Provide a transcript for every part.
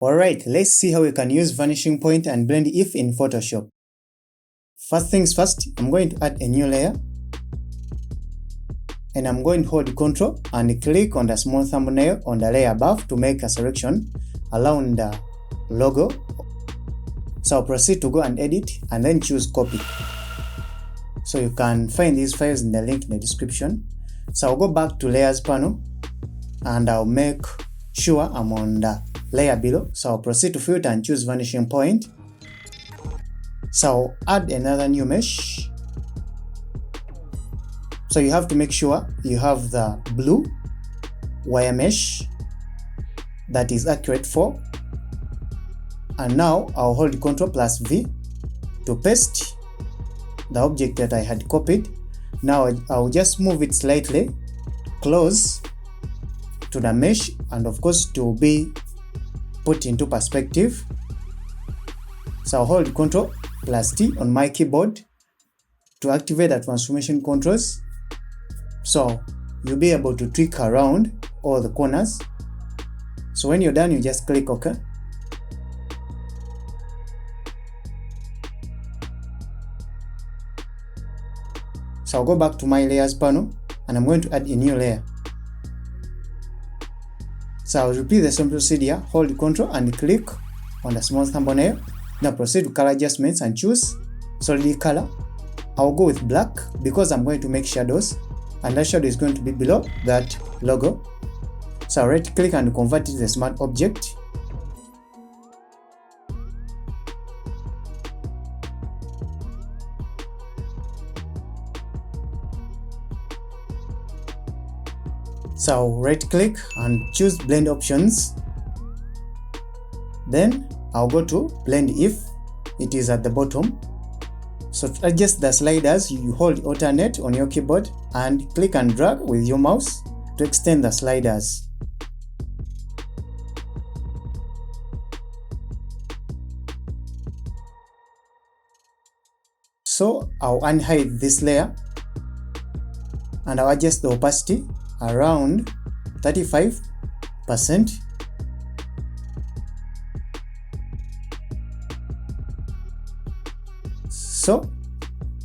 Alright, let's see how we can use vanishing point and blend if in Photoshop. First things first, I'm going to add a new layer. And I'm going to hold Ctrl and click on the small thumbnail on the layer above to make a selection around the logo. So I'll proceed to go and edit and then choose copy. So you can find these files in the link in the description. So I'll go back to layers panel and I'll make sure I'm on the layer below. So I'll proceed to filter and choose vanishing point. So I'll add another new mesh. So you have to make sure you have the blue wire mesh that is accurate for. And now I'll hold Ctrl plus V to paste the object that I had copied. Now I'll just move it slightly close to the mesh and of course to be put into perspective. So I'll hold Ctrl plus T on my keyboard to activate the transformation controls. So you'll be able to tweak around all the corners. So when you're done, you just click OK. So I'll go back to my layers panel and I'm going to add a new layer. So I'll repeat the same procedure, hold Ctrl and click on the small thumbnail. Now proceed to color adjustments and choose solid color. I'll go with black because I'm going to make shadows, and that shadow is going to be below that logo. So I'll right click and convert it to a smart object. So I'll right click and choose blend options. Then I'll go to blend if, it is at the bottom. So to adjust the sliders, you hold alternate on your keyboard and click and drag with your mouse to extend the sliders. So I'll unhide this layer and I'll adjust the opacity around 35%. So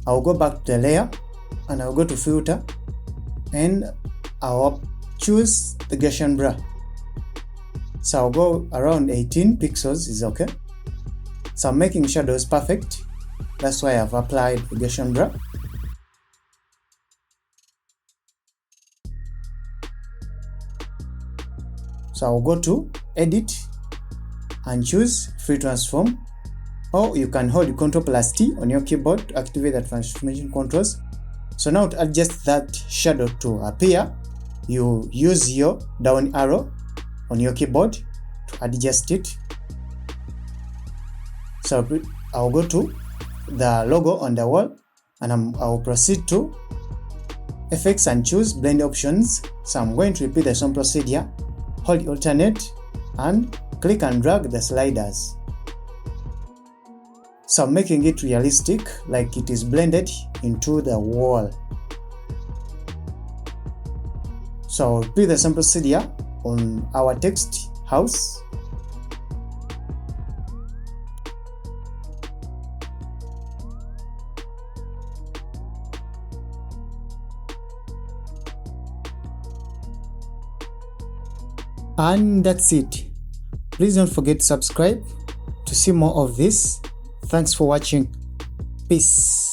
I'll go back to the layer and I'll go to filter and I'll choose the Gaussian blur. So I'll go around 18 pixels is okay. So I'm making shadows perfect. That's why I've applied the Gaussian blur. So I'll go to edit and choose free transform. Or you can hold Ctrl plus T on your keyboard to activate the transformation controls. So now to adjust that shadow to appear, you use your down arrow on your keyboard to adjust it. So I'll go to the logo on the wall and I'll proceed to effects and choose blend options. So I'm going to repeat the same procedure, hold alternate and click and drag the sliders. So I'm making it realistic, like it is blended into the wall. So I'll repeat the same procedure on our text house. And that's it. Please don't forget to subscribe to see more of this. Thanks for watching. Peace.